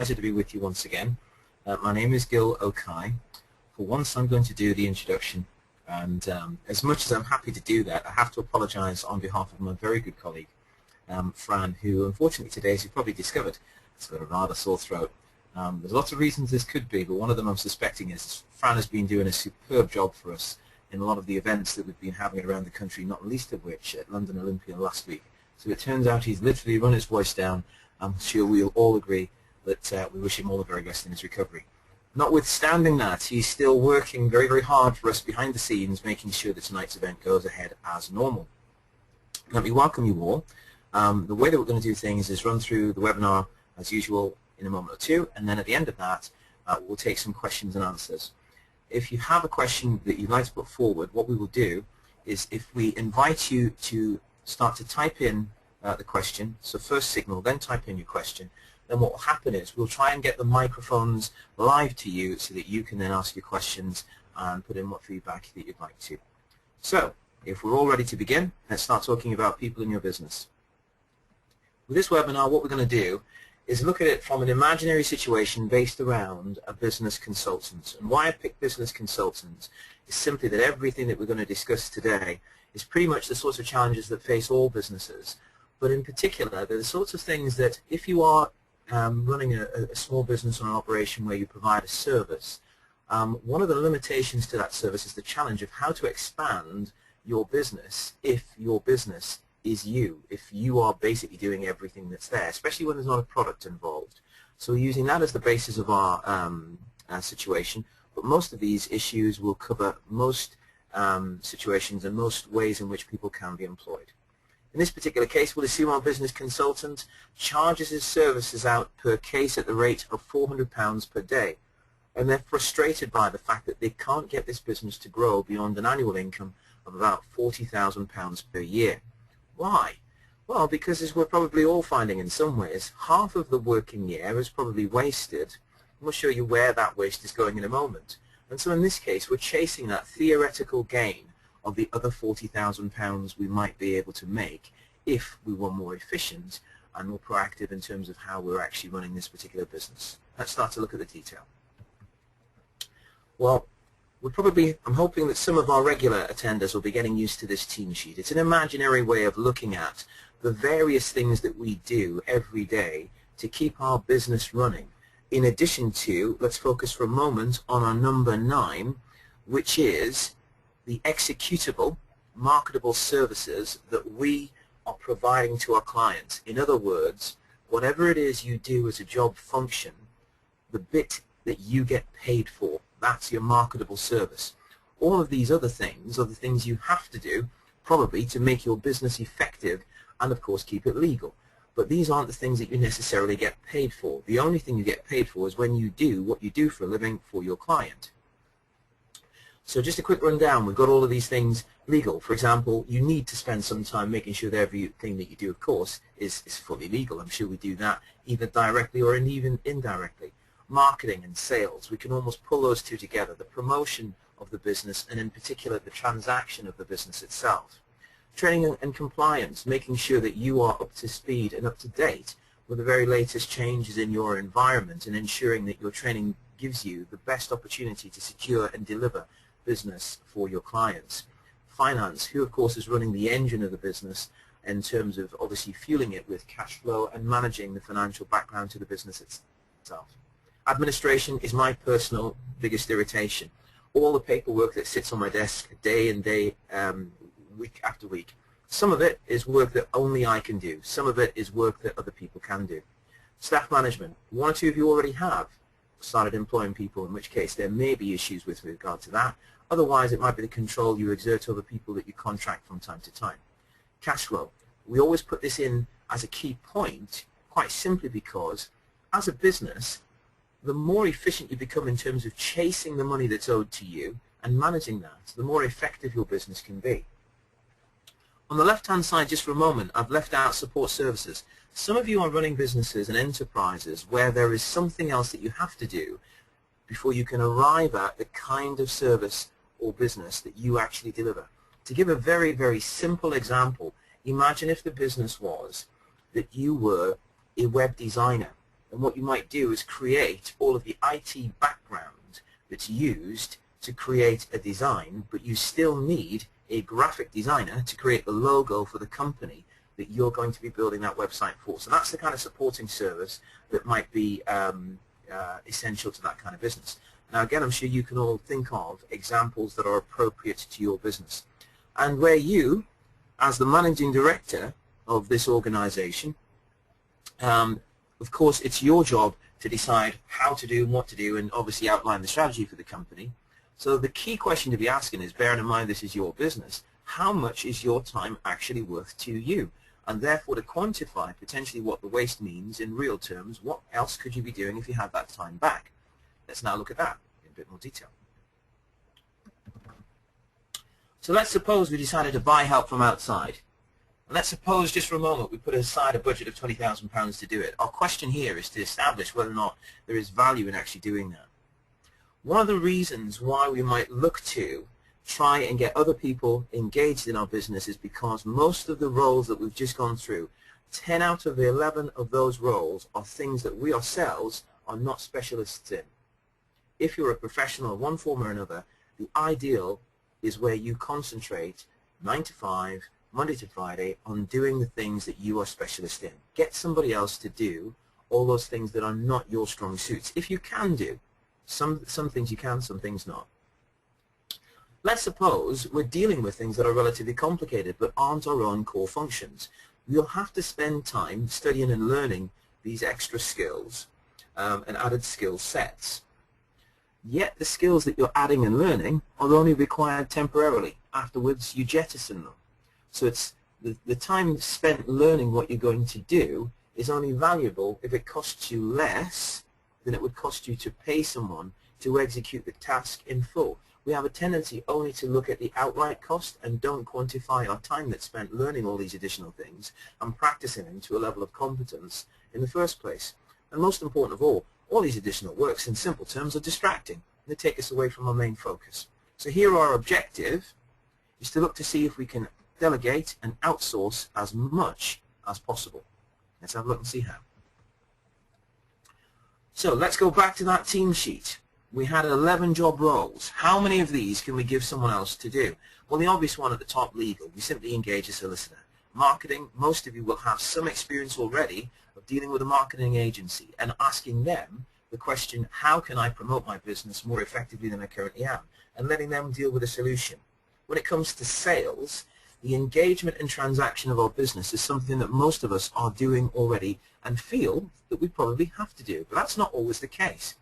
Pleasure to be with you once again. My name is Gil Okai. For once I'm going to do the introduction, and as much as I'm happy to do that, I have to apologize on behalf of my very good colleague, Fran, who unfortunately today, as you've probably discovered, has got a rather sore throat. There's lots of reasons this could be, but one of them I'm suspecting is Fran has been doing a superb job for us in a lot of the events that we've been having around the country, not least of which at London Olympia last week. So it turns out he's literally run his voice down. I'm sure we'll all agree that we wish him all the very best in his recovery. Notwithstanding that, he's still working very, very hard for us behind the scenes, making sure that tonight's event goes ahead as normal. Let me welcome you all. The way that we're going to do things is run through the webinar as usual in a moment or two, and then at the end of that, we'll take some questions and answers. If you have a question that you'd like to put forward, what we will do is if we invite you to start to type in the question, so first signal, then type in your question, then what will happen is we'll try and get the microphones live to you so that you can then ask your questions and put in what feedback that you'd like to. So, if we're all ready to begin, let's start talking about people in your business. With this webinar, what we're going to do is look at it from an imaginary situation based around a business consultant. And why I picked business consultants is simply that everything that we're going to discuss today is pretty much the sorts of challenges that face all businesses. But in particular, they're the sorts of things that if you are running a small business or an operation where you provide a service, one of the limitations to that service is the challenge of how to expand your business if your business is you, if you are basically doing everything that's there, especially when there's not a product involved. So we're using that as the basis of our situation, but most of these issues will cover most situations and most ways in which people can be employed. In this particular case, we'll assume our business consultant charges his services out per case at the rate of £400 per day, and they're frustrated by the fact that they can't get this business to grow beyond an annual income of about £40,000 per year. Why? Well, because as we're probably all finding in some ways, half of the working year is probably wasted, and we'll show you where that waste is going in a moment. And so in this case, we're chasing that theoretical gain of the other £40,000 we might be able to make if we were more efficient and more proactive in terms of how we're actually running this particular business. Let's start to look at the detail. Well, I'm hoping that some of our regular attenders will be getting used to this team sheet. It's an imaginary way of looking at the various things that we do every day to keep our business running. In addition to, let's focus for a moment on our number 9, which is the executable, marketable services that we are providing to our clients. In other words, whatever it is you do as a job function, the bit that you get paid for, that's your marketable service. All of these other things are the things you have to do, probably, to make your business effective and, of course, keep it legal. But these aren't the things that you necessarily get paid for. The only thing you get paid for is when you do what you do for a living for your client. So just a quick rundown, we've got all of these things legal. For example, you need to spend some time making sure that everything that you do, of course, is fully legal. I'm sure we do that either directly or even indirectly. Marketing and sales, we can almost pull those two together, the promotion of the business and in particular the transaction of the business itself. Training and compliance, making sure that you are up to speed and up to date with the very latest changes in your environment and ensuring that your training gives you the best opportunity to secure and deliver business for your clients. Finance, who of course is running the engine of the business in terms of obviously fueling it with cash flow and managing the financial background to the business itself. Administration is my personal biggest irritation. All the paperwork that sits on my desk day and day, week after week. Some of it is work that only I can do. Some of it is work that other people can do. Staff management, 1 or 2 of you already have started employing people, in which case there may be issues with regard to that. Otherwise, it might be the control you exert over people that you contract from time to time. Cash flow. We always put this in as a key point, quite simply because, as a business, the more efficient you become in terms of chasing the money that's owed to you and managing that, the more effective your business can be. On the left-hand side, just for a moment, I've left out support services. Some of you are running businesses and enterprises where there is something else that you have to do before you can arrive at the kind of service or business that you actually deliver. To give a very, very simple example, imagine if the business was that you were a web designer And what you might do is create all of the IT background that's used to create a design, but you still need a graphic designer to create the logo for the company that you're going to be building that website for. So that's the kind of supporting service that might be essential to that kind of business. Now again, I'm sure you can all think of examples that are appropriate to your business, and where you, as the managing director of this organization, of course it's your job to decide how to do and what to do, and obviously outline the strategy for the company. So the key question to be asking is, bearing in mind this is your business, how much is your time actually worth to you? And therefore to quantify potentially what the waste means in real terms, what else could you be doing if you had that time back? Let's now look at that in a bit more detail. So let's suppose we decided to buy help from outside. And let's suppose just for a moment we put aside a budget of £20,000 to do it. Our question here is to establish whether or not there is value in actually doing that. One of the reasons why we might look to try and get other people engaged in our business is because most of the roles that we've just gone through, 10 out of the 11 of those roles are things that we ourselves are not specialists in. If you're a professional of one form or another, the ideal is where you concentrate 9 to 5, Monday to Friday, on doing the things that you are specialist in. Get somebody else to do all those things that are not your strong suits. If you can do, some things you can, some things not. Let's suppose we're dealing with things that are relatively complicated but aren't our own core functions. You'll have to spend time studying and learning these extra skills and added skill sets. Yet the skills that you're adding and learning are only required temporarily. Afterwards you jettison them. So it's the time spent learning what you're going to do is only valuable if it costs you less than it would cost you to pay someone to execute the task in full. We have a tendency only to look at the outright cost and don't quantify our time that's spent learning all these additional things and practicing them to a level of competence in the first place. And most important of all these additional works in simple terms are distracting. They take us away from our main focus. So here our objective is to look to see if we can delegate and outsource as much as possible. Let's have a look and see how. So let's go back to that team sheet. We had 11 job roles. How many of these can we give someone else to do? Well, the obvious one at the top, legal. We simply engage a solicitor. Marketing, most of you will have some experience already of dealing with a marketing agency and asking them the question, how can I promote my business more effectively than I currently am? And letting them deal with a solution. When it comes to sales, the engagement and transaction of our business is something that most of us are doing already and feel that we probably have to do. But that's not always the case.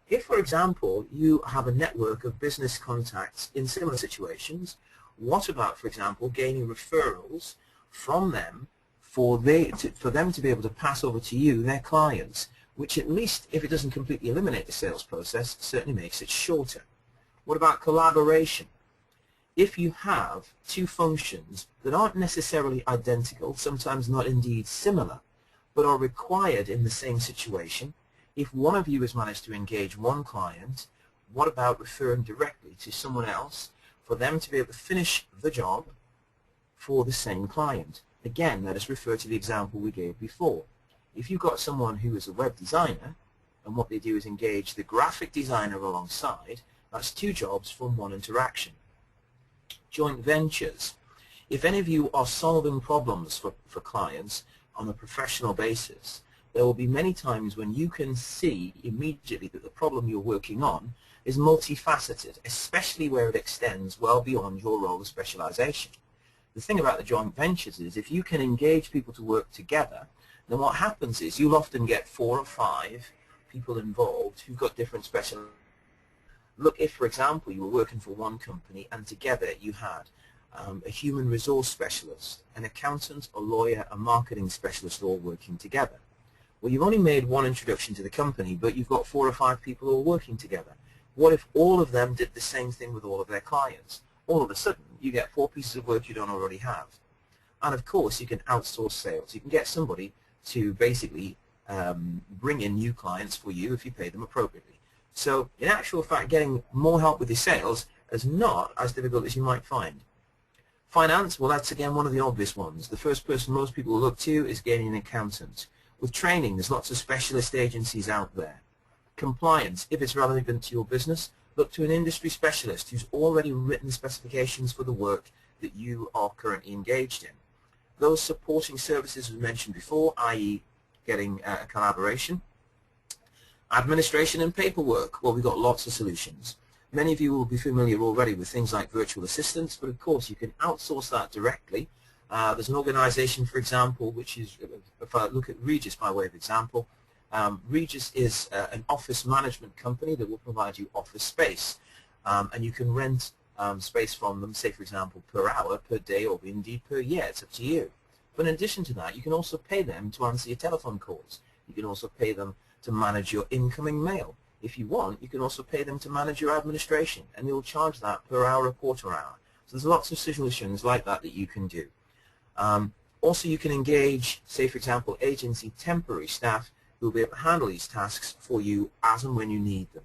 If, for example, you have a network of business contacts in similar situations, what about, for example, gaining referrals from them for them to be able to pass over to you their clients, which at least, if it doesn't completely eliminate the sales process, certainly makes it shorter. What about collaboration? If you have two functions that aren't necessarily identical, sometimes not indeed similar, but are required in the same situation, if one of you has managed to engage one client, what about referring directly to someone else for them to be able to finish the job for the same client? Again, let us refer to the example we gave before. If you've got someone who is a web designer, and what they do is engage the graphic designer alongside, that's two jobs from one interaction. Joint ventures. If any of you are solving problems for clients on a professional basis, there will be many times when you can see immediately that the problem you're working on is multifaceted, especially where it extends well beyond your role of specialization. The thing about the joint ventures is if you can engage people to work together, then what happens is you'll often get 4 or 5 people involved who've got different specializations. Look, if, for example, you were working for one company and together you had a human resource specialist, an accountant, a lawyer, a marketing specialist all working together. Well, you've only made one introduction to the company, but you've got 4 or 5 people all working together. What if all of them did the same thing with all of their clients? All of a sudden, you get 4 pieces of work you don't already have. And of course, you can outsource sales. You can get somebody to basically bring in new clients for you if you pay them appropriately. So, in actual fact, getting more help with your sales is not as difficult as you might find. Finance, well, that's again one of the obvious ones. The first person most people look to is getting an accountant. With training, there's lots of specialist agencies out there. Compliance, if it's relevant to your business, look to an industry specialist who's already written specifications for the work that you are currently engaged in. Those supporting services we mentioned before, i.e. getting a collaboration. Administration and paperwork, well, we've got lots of solutions. Many of you will be familiar already with things like virtual assistants, but of course you can outsource that directly. There's an organization, for example, which is, if I look at Regis by way of example, Regis is an office management company that will provide you office space, and you can rent space from them, say for example per hour, per day, or indeed per year. It's up to you. But in addition to that, you can also pay them to answer your telephone calls. You can also pay them to manage your incoming mail. If you want, you can also pay them to manage your administration, and you'll charge that per hour or quarter hour. So there's lots of solutions like that that you can do. Also, you can engage, say for example, agency temporary staff who will be able to handle these tasks for you as and when you need them.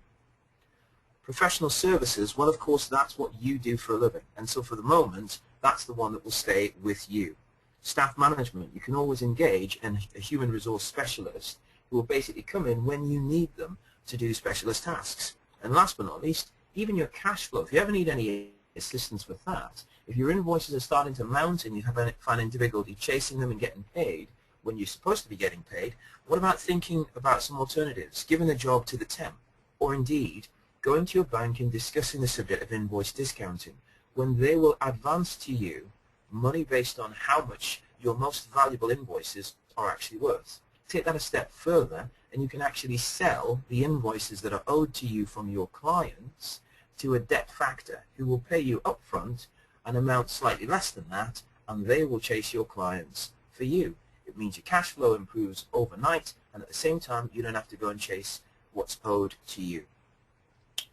Professional services, well, of course, that's what you do for a living, and so for the moment, that's the one that will stay with you. Staff management, you can always engage a human resource specialist who will basically come in when you need them to do specialist tasks. And last but not least, even your cash flow. If you ever need any assistance with that, if your invoices are starting to mount and you have finding difficulty chasing them and getting paid when you're supposed to be getting paid, what about thinking about some alternatives, giving the job to the temp, or indeed going to your bank and discussing the subject of invoice discounting, when they will advance to you money based on how much your most valuable invoices are actually worth. Take that a step further, and you can actually sell the invoices that are owed to you from your clients to a debt factor who will pay you upfront an amount slightly less than that, and they will chase your clients for you. It means your cash flow improves overnight, and at the same time you don't have to go and chase what's owed to you.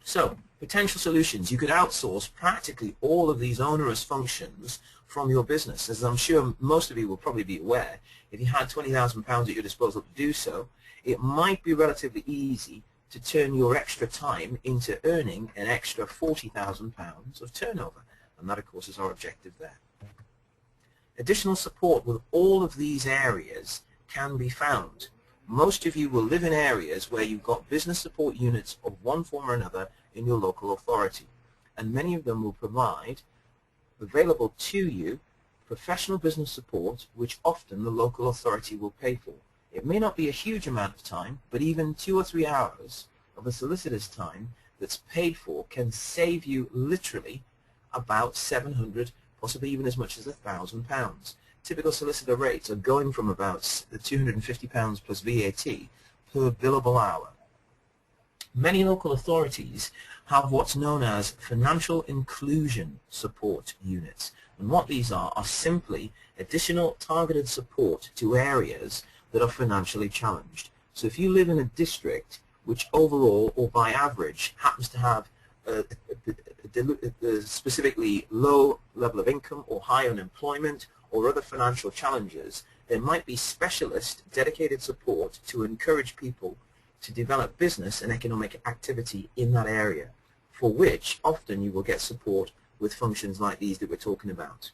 So, potential solutions. You could outsource practically all of these onerous functions from your business. As I'm sure most of you will probably be aware, if you had £20,000 at your disposal to do so, it might be relatively easy to turn your extra time into earning an extra £40,000 of turnover. And that, of course, is our objective there. Additional support with all of these areas can be found. Most of you will live in areas where you've got business support units of one form or another in your local authority, and many of them will provide available to you professional business support, which often the local authority will pay for. It may not be a huge amount of time, but even 2 or 3 hours of a solicitor's time that's paid for can save you literally about £700, possibly even as much as £1,000. Typical solicitor rates are going from about £250 plus VAT per billable hour. Many local authorities have what's known as financial inclusion support units, and what these are simply additional targeted support to areas that are financially challenged. So if you live in a district which overall or by average happens to have a specifically low level of income or high unemployment or other financial challenges, there might be specialist dedicated support to encourage people to develop business and economic activity in that area, for which often you will get support with functions like these that we're talking about.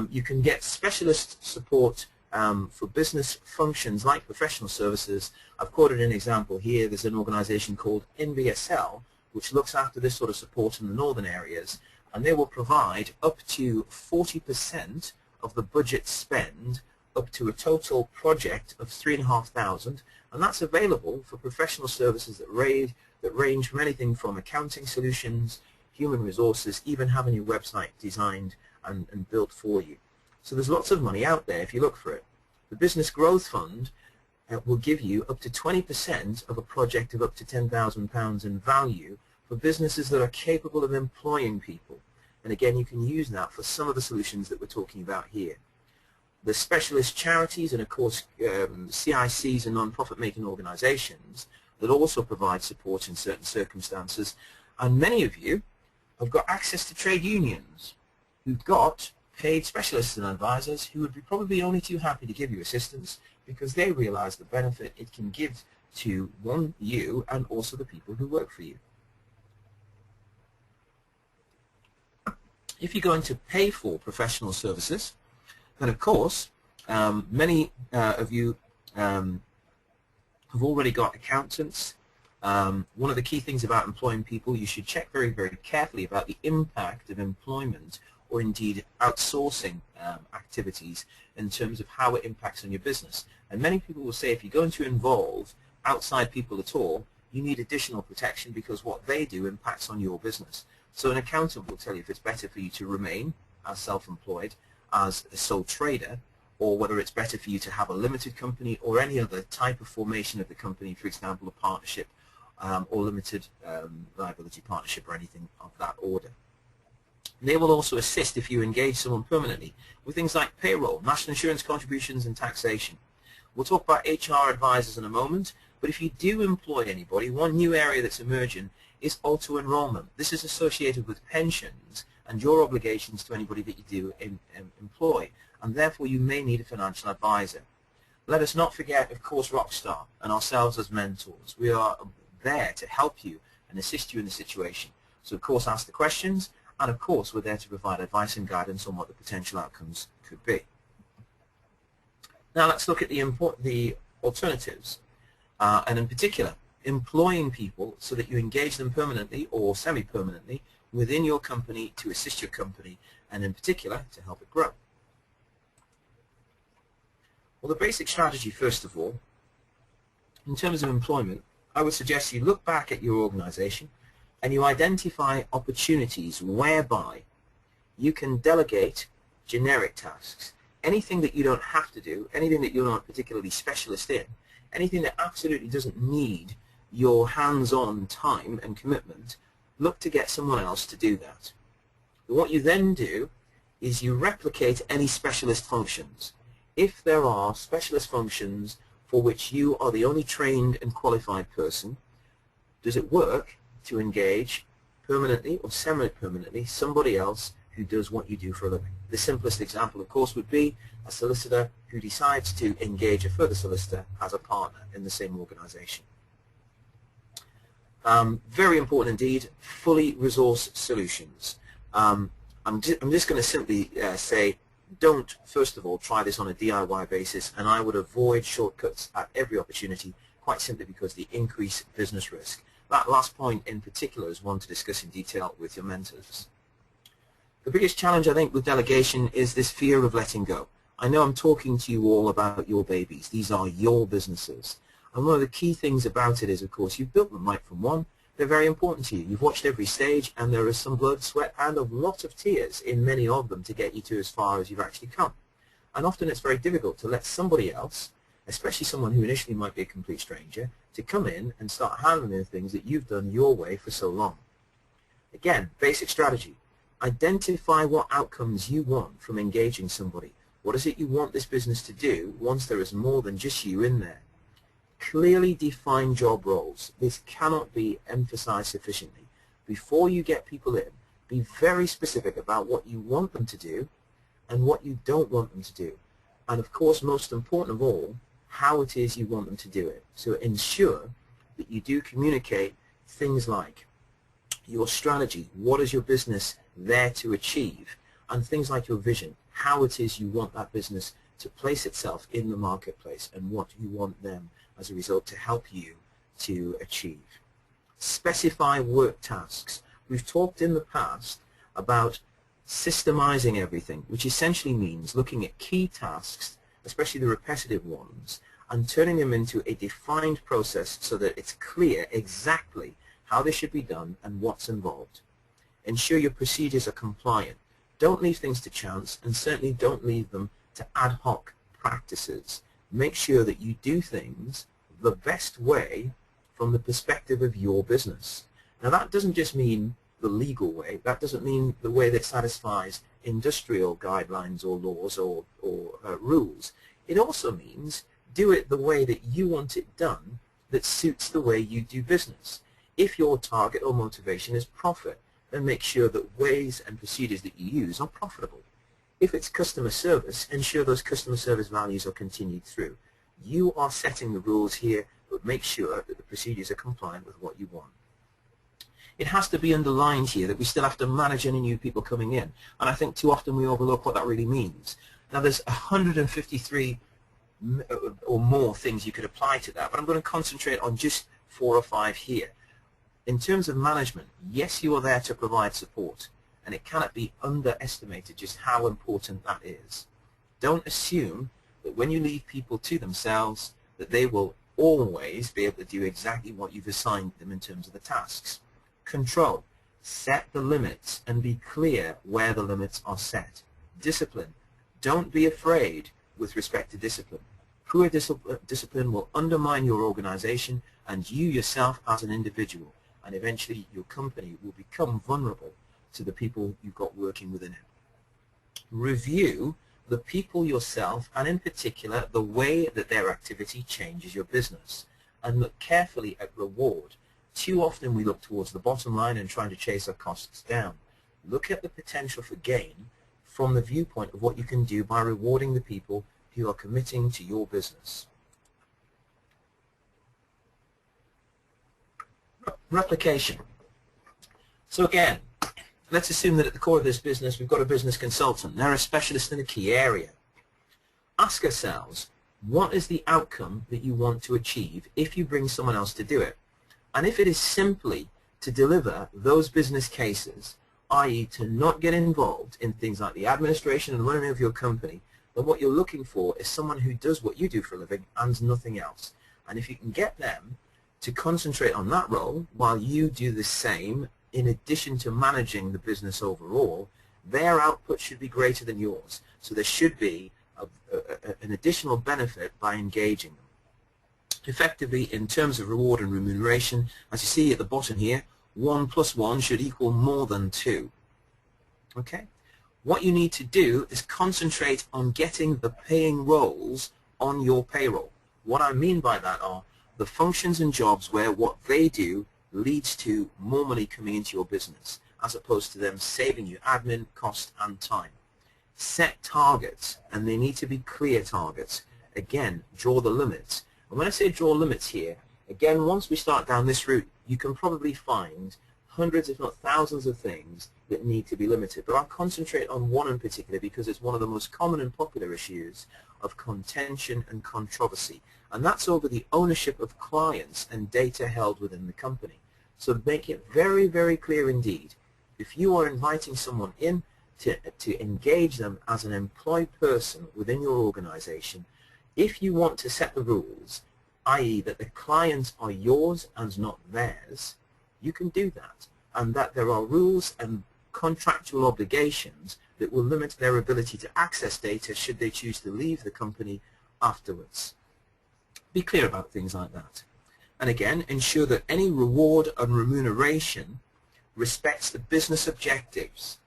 You can get specialist support for business functions like professional services. I've quoted an example here. There's an organization called NBSL which looks after this sort of support in the northern areas, and they will provide up to 40% of the budget spend up to a total project of £3,500, and that's available for professional services that range from anything from accounting solutions, human resources, even having your website designed and built for you. So there's lots of money out there if you look for it. The Business Growth Fund will give you up to 20% of a project of up to £10,000 in value for businesses that are capable of employing people. And again, you can use that for some of the solutions that we're talking about here. The specialist charities and, of course, CICs and non-profit making organizations that also provide support in certain circumstances. And many of you have got access to trade unions who've got paid specialists and advisors who would be probably only too happy to give you assistance because they realize the benefit it can give to, one, you, and also the people who work for you. If you're going to pay for professional services, then of course many of you have already got accountants. One of the key things about employing people, you should check very, very carefully about the impact of employment or indeed outsourcing activities in terms of how it impacts on your business. And many people will say if you're going to involve outside people at all, you need additional protection because what they do impacts on your business. So an accountant will tell you if it's better for you to remain as self-employed, as a sole trader, or whether it's better for you to have a limited company or any other type of formation of the company, for example, a partnership or limited liability partnership or anything of that order. And they will also assist if you engage someone permanently with things like payroll, national insurance contributions, and taxation. We'll talk about HR advisors in a moment, but if you do employ anybody, one new area that's emerging is auto-enrollment. This is associated with pensions and your obligations to anybody that you do employ, and therefore you may need a financial advisor. Let us not forget, of course, Rockstar and ourselves as mentors. We are there to help you and assist you in the situation. So, of course, ask the questions, and, of course, we're there to provide advice and guidance on what the potential outcomes could be. Now, let's look at the alternatives, and in particular, employing people so that you engage them permanently or semi-permanently within your company to assist your company, and in particular, to help it grow. Well, the basic strategy, first of all, in terms of employment, I would suggest you look back at your organization and you identify opportunities whereby you can delegate generic tasks. Anything that you don't have to do, anything that you're not particularly specialist in, anything that absolutely doesn't need your hands-on time and commitment, look to get someone else to do that. But what you then do is you replicate any specialist functions. If there are specialist functions for which you are the only trained and qualified person, does it work to engage permanently or semi-permanently somebody else who does what you do for a living? The simplest example, of course, would be a solicitor who decides to engage a further solicitor as a partner in the same organization. Very important indeed, fully resourced solutions. I'm just going to simply say, don't, first of all, try this on a DIY basis, and I would avoid shortcuts at every opportunity, quite simply because they increase business risk. That last point in particular is one to discuss in detail with your mentors. The biggest challenge, I think, with delegation is this fear of letting go. I know I'm talking to you all about your babies. These are your businesses. And one of the key things about it is, of course, you've built them right from one. They're very important to you. You've watched every stage, and there is some blood, sweat, and a lot of tears in many of them to get you to as far as you've actually come. And often it's very difficult to let somebody else, especially someone who initially might be a complete stranger, to come in and start handling the things that you've done your way for so long. Again, basic strategy. Identify what outcomes you want from engaging somebody. What is it you want this business to do once there is more than just you in there? Clearly define job roles. This cannot be emphasized sufficiently. Before you get people in, be very specific about what you want them to do and what you don't want them to do. And of course, most important of all, how it is you want them to do it. So ensure that you do communicate things like your strategy, what is your business there to achieve, and things like your vision, how it is you want that business to place itself in the marketplace and what you want them as a result to help you to achieve. Specify work tasks. We've talked in the past about systemizing everything, which essentially means looking at key tasks, especially the repetitive ones, and turning them into a defined process so that it's clear exactly how they should be done and what's involved. Ensure your procedures are compliant. Don't leave things to chance, and certainly don't leave them to ad hoc practices. Make sure that you do things the best way from the perspective of your business. Now, that doesn't just mean the legal way. That doesn't mean the way that satisfies industrial guidelines or laws or rules. It also means do it the way that you want it done that suits the way you do business. If your target or motivation is profit, then make sure that ways and procedures that you use are profitable. If it's customer service, ensure those customer service values are continued through. You are setting the rules here, but make sure that the procedures are compliant with what you want. It has to be underlined here that we still have to manage any new people coming in, and I think too often we overlook what that really means. Now, there's 153 or more things you could apply to that, but I'm going to concentrate on just 4 or 5 here. In terms of management, yes, you are there to provide support, and it cannot be underestimated just how important that is. Don't assume that when you leave people to themselves that they will always be able to do exactly what you've assigned them in terms of the tasks. Control. Set the limits and be clear where the limits are set. Discipline. Don't be afraid with respect to discipline. Poor discipline will undermine your organization and you yourself as an individual, and eventually your company will become vulnerable to the people you've got working within it. Review the people yourself, and in particular the way that their activity changes your business, and look carefully at reward. Too often we look towards the bottom line and trying to chase our costs down. Look at the potential for gain from the viewpoint of what you can do by rewarding the people who are committing to your business. Replication. So again, let's assume that at the core of this business we've got a business consultant. They're a specialist in a key area. Ask ourselves, what is the outcome that you want to achieve if you bring someone else to do it? And if it is simply to deliver those business cases, i.e. to not get involved in things like the administration and running of your company, then what you're looking for is someone who does what you do for a living and nothing else. And if you can get them to concentrate on that role while you do the same, in addition to managing the business overall, their output should be greater than yours. So there should be an additional benefit by engaging them. Effectively, in terms of reward and remuneration, as you see at the bottom here, 1 + 1 should equal more than 2. Okay? What you need to do is concentrate on getting the paying roles on your payroll. What I mean by that are the functions and jobs where what they do leads to more money coming into your business, as opposed to them saving you admin, cost, and time. Set targets, and they need to be clear targets. Again, draw the limits. And when I say draw limits here, again, once we start down this route, you can probably find hundreds, if not thousands, of things that need to be limited. But I'll concentrate on one in particular because it's one of the most common and popular issues of contention and controversy. And that's over the ownership of clients and data held within the company. So make it very, very clear indeed. If you are inviting someone in to engage them as an employed person within your organization, if you want to set the rules, i.e. that the clients are yours and not theirs, you can do that. And that there are rules and contractual obligations that will limit their ability to access data should they choose to leave the company afterwards. Be clear about things like that. And again, ensure that any reward and remuneration respects the business objectives.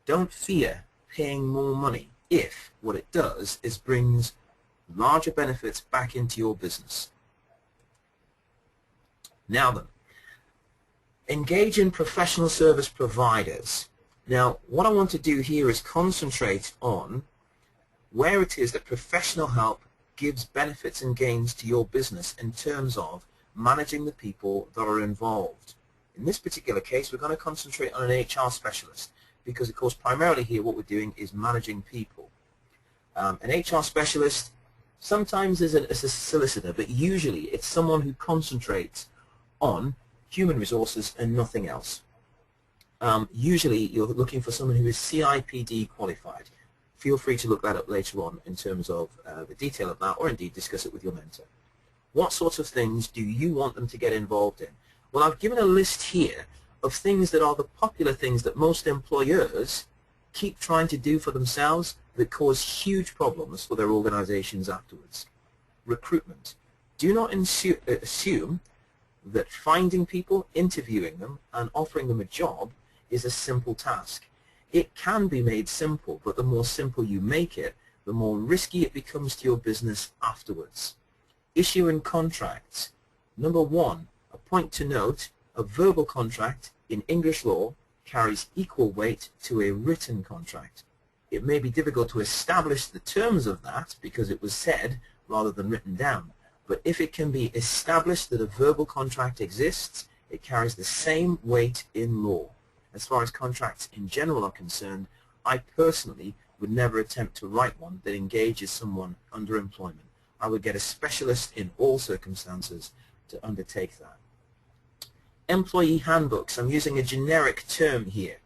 Don't fear paying more money if what it does is brings larger benefits back into your business. Now then, engage in professional service providers. Now, what I want to do here is concentrate on where it is that professional help gives benefits and gains to your business in terms of managing the people that are involved. In this particular case, we're going to concentrate on an HR specialist because, of course, primarily here what we're doing is managing people. An HR specialist sometimes is a solicitor, but usually it's someone who concentrates on human resources and nothing else. Usually you're looking for someone who is CIPD qualified. Feel free to look that up later on in terms of the detail of that, or indeed discuss it with your mentor. What sorts of things do you want them to get involved in? Well, I've given a list here of things that are the popular things that most employers keep trying to do for themselves that cause huge problems for their organizations afterwards. Recruitment. Do not assume that finding people, interviewing them, and offering them a job is a simple task. It can be made simple, but the more simple you make it, the more risky it becomes to your business afterwards. Issuing contracts. Number one, a point to note, a verbal contract in English law carries equal weight to a written contract. It may be difficult to establish the terms of that because it was said rather than written down, but if it can be established that a verbal contract exists, it carries the same weight in law. As far as contracts in general are concerned, I personally would never attempt to write one that engages someone under employment. I would get a specialist in all circumstances to undertake that. Employee handbooks. I'm using a generic term here.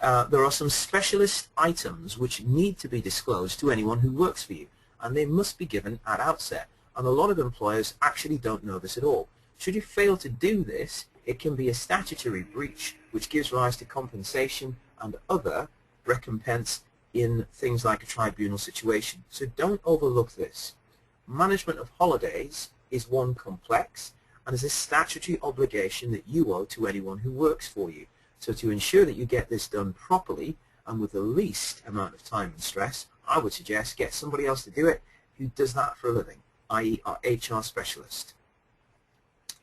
There are some specialist items which need to be disclosed to anyone who works for you, and they must be given at outset. And a lot of employers actually don't know this at all. Should you fail to do this, it can be a statutory breach which gives rise to compensation and other recompense in things like a tribunal situation. So don't overlook this. Management of holidays is one complex and is a statutory obligation that you owe to anyone who works for you. So to ensure that you get this done properly and with the least amount of time and stress, I would suggest get somebody else to do it who does that for a living, i.e. our HR specialist.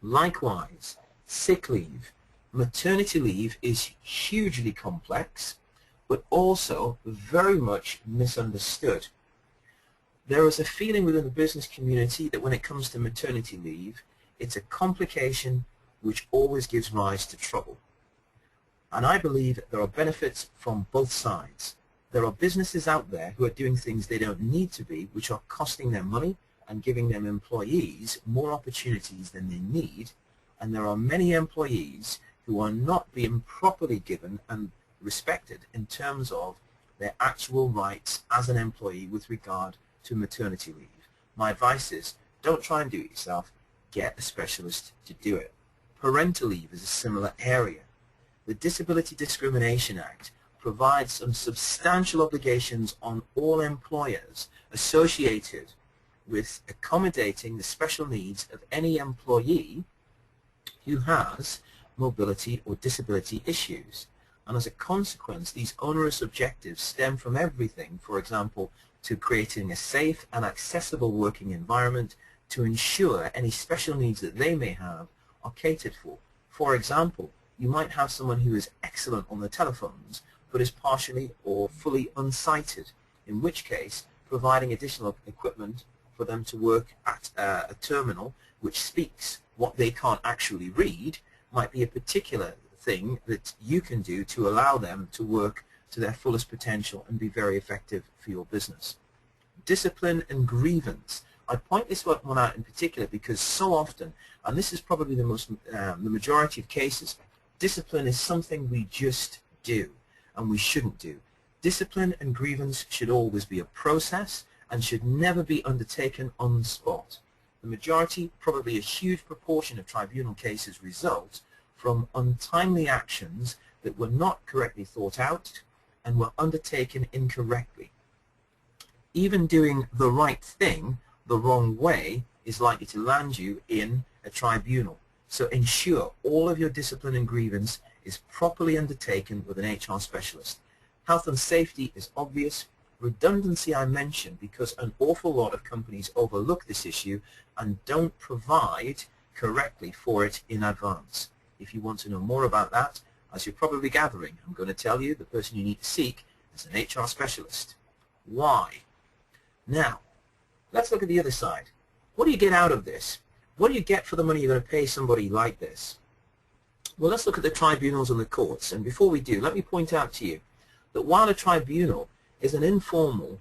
Likewise, sick leave. Maternity leave is hugely complex, but also very much misunderstood. There is a feeling within the business community that when it comes to maternity leave, it's a complication which always gives rise to trouble. And I believe that there are benefits from both sides. There are businesses out there who are doing things they don't need to be, which are costing them money and giving them employees more opportunities than they need. And there are many employees who are not being properly given and respected in terms of their actual rights as an employee with regard to maternity leave. My advice is, don't try and do it yourself. Get a specialist to do it. Parental leave is a similar area. The Disability Discrimination Act provides some substantial obligations on all employers associated with accommodating the special needs of any employee who has mobility or disability issues. And as a consequence, these onerous objectives stem from everything, for example, to creating a safe and accessible working environment to ensure any special needs that they may have are catered for. For example, you might have someone who is excellent on the telephones but is partially or fully unsighted, in which case providing additional equipment for them to work at a terminal which speaks what they can't actually read might be a particular thing that you can do to allow them to work to their fullest potential and be very effective for your business. Discipline and grievance. I point this one out in particular because so often, and this is probably the majority of cases, discipline is something we just do and we shouldn't do. Discipline and grievance should always be a process and should never be undertaken on the spot. The majority, probably a huge proportion of tribunal cases result from untimely actions that were not correctly thought out and were undertaken incorrectly. Even doing the right thing the wrong way is likely to land you in a tribunal. So ensure all of your discipline and grievance is properly undertaken with an HR specialist. Health and safety is obvious. Redundancy I mentioned because an awful lot of companies overlook this issue and don't provide correctly for it in advance. If you want to know more about that, as you're probably gathering, I'm going to tell you the person you need to seek is an HR specialist. Why? Now, let's look at the other side. What do you get out of this? What do you get for the money you're going to pay somebody like this? Well, let's look at the tribunals and the courts. And before we do, let me point out to you that while a tribunal is an informal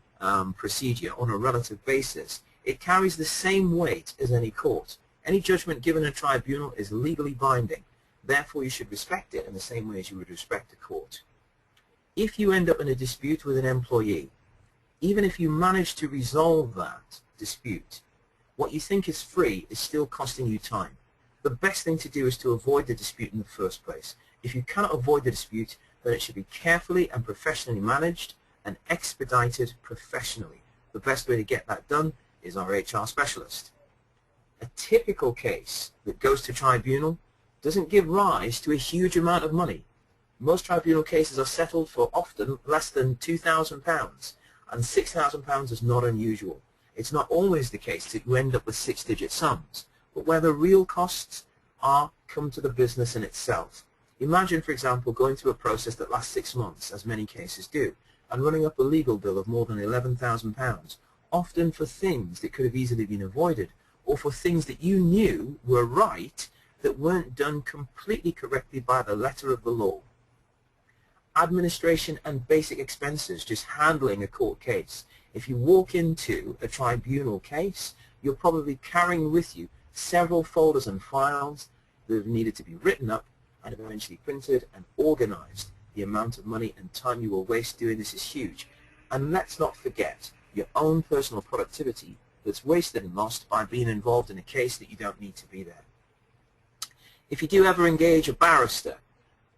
procedure on a relative basis, it carries the same weight as any court. Any judgment given in a tribunal is legally binding. Therefore, you should respect it in the same way as you would respect a court. If you end up in a dispute with an employee, even if you manage to resolve that dispute, what you think is free is still costing you time. The best thing to do is to avoid the dispute in the first place. If you cannot avoid the dispute, then it should be carefully and professionally managed and expedited professionally. The best way to get that done is our HR specialist. A typical case that goes to tribunal doesn't give rise to a huge amount of money. Most tribunal cases are settled for often less than £2,000, and £6,000 is not unusual. It's not always the case that you end up with six-digit sums, but where the real costs are come to the business in itself. Imagine, for example, going through a process that lasts 6 months, as many cases do, and running up a legal bill of more than £11,000, often for things that could have easily been avoided, or for things that you knew were right that weren't done completely correctly by the letter of the law. administration and basic expenses, just handling a court case. If you walk into a tribunal case, you're probably carrying with you several folders and files that have needed to be written up and eventually printed and organized. The amount of money and time you will waste doing this is huge. And let's not forget your own personal productivity that's wasted and lost by being involved in a case that you don't need to be there. If you do ever engage a barrister,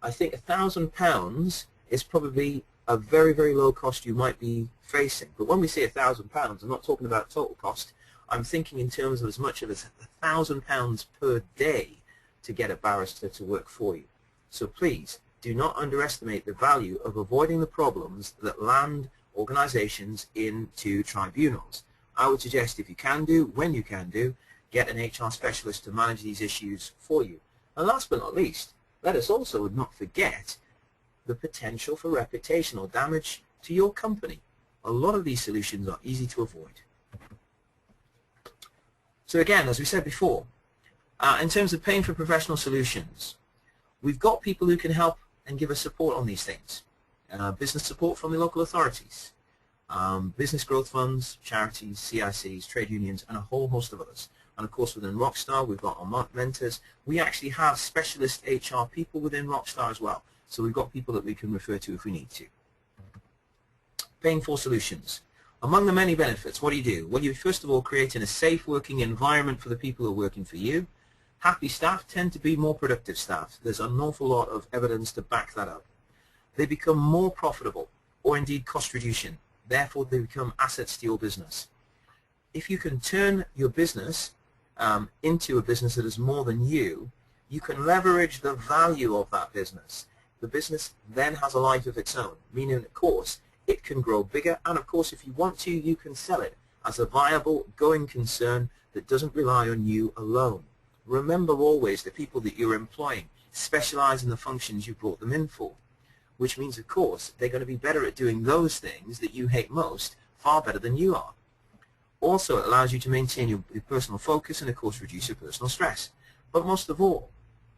I think £1,000 is probably a very, very low cost you might be facing. But when we say £1,000, I'm not talking about total cost. I'm thinking in terms of as much as £1,000 per day to get a barrister to work for you. So please do not underestimate the value of avoiding the problems that land organizations into tribunals. I would suggest, if you can do, when you can do, get an HR specialist to manage these issues for you. And last but not least, let us also not forget the potential for reputational damage to your company. A lot of these solutions are easy to avoid. So again, as we said before, in terms of paying for professional solutions, we've got people who can help and give us support on these things. Business support from the local authorities, business growth funds, charities, CICs, trade unions, and a whole host of others. And of course within Rockstar we've got our mentors. We actually have specialist HR people within Rockstar as well. So we've got people that we can refer to if we need to. Paying for solutions. Among the many benefits, what do? Well, you first of all creating a safe working environment for the people who are working for you. Happy staff tend to be more productive staff. There's an awful lot of evidence to back that up. They become more profitable, or indeed cost reducing. Therefore, they become assets to your business. If you can turn your business into a business that is more than you, you can leverage the value of that business. The business then has a life of its own, meaning, of course, it can grow bigger, and of course, if you want to, you can sell it as a viable, going concern that doesn't rely on you alone. Remember always the people that you're employing specialize in the functions you brought them in for, which means, of course, they're going to be better at doing those things that you hate most, far better than you are. Also, it allows you to maintain your personal focus and, of course, reduce your personal stress. But most of all,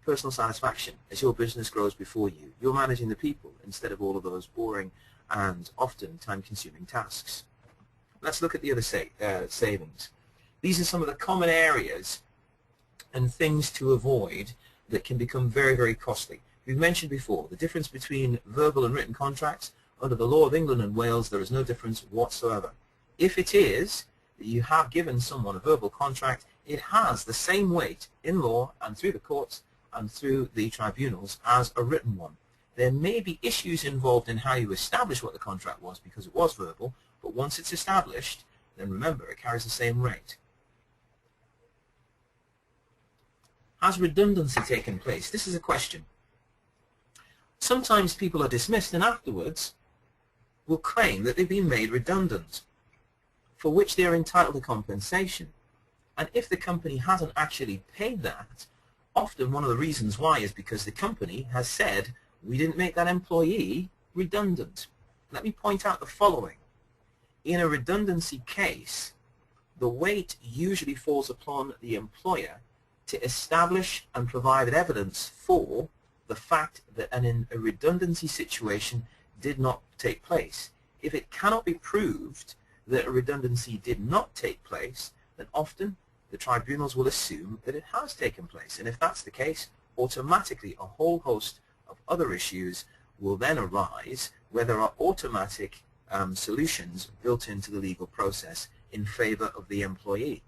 personal satisfaction. As your business grows before you, you're managing the people instead of all of those boring and often time-consuming tasks. Let's look at the other savings. These are some of the common areas and things to avoid that can become very, very costly. We've mentioned before the difference between verbal and written contracts. Under the law of England and Wales, there is no difference whatsoever. If it is that you have given someone a verbal contract, it has the same weight in law and through the courts and through the tribunals as a written one. There may be issues involved in how you establish what the contract was because it was verbal, but once it's established, then remember, it carries the same rate. Has redundancy taken place? This is a question. Sometimes people are dismissed and afterwards will claim that they've been made redundant, for which they are entitled to compensation. And if the company hasn't actually paid that, often one of the reasons why is because the company has said, we didn't make that employee redundant. Let me point out the following. In a redundancy case, the weight usually falls upon the employer to establish and provide evidence for the fact that a redundancy situation did not take place. If it cannot be proved that a redundancy did not take place, then often the tribunals will assume that it has taken place. And if that's the case, automatically a whole host of other issues will then arise where there are automatic solutions built into the legal process in favor of the employee.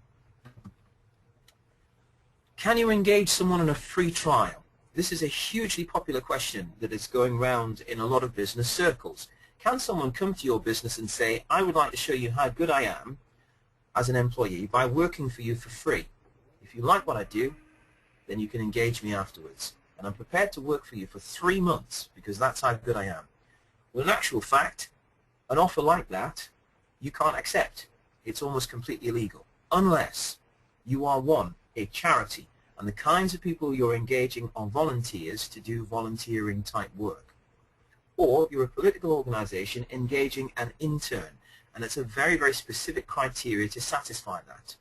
Can you engage someone in a free trial? This is a hugely popular question that is going around in a lot of business circles. Can someone come to your business and say, I would like to show you how good I am as an employee by working for you for free. If you like what I do, then you can engage me afterwards. And I'm prepared to work for you for 3 months because that's how good I am. Well, in actual fact, an offer like that, you can't accept. It's almost completely illegal. Unless you are, one, a charity, and the kinds of people you're engaging are volunteers to do volunteering type work. Or you're a political organization engaging an intern, and it's a very, very specific criteria to satisfy that.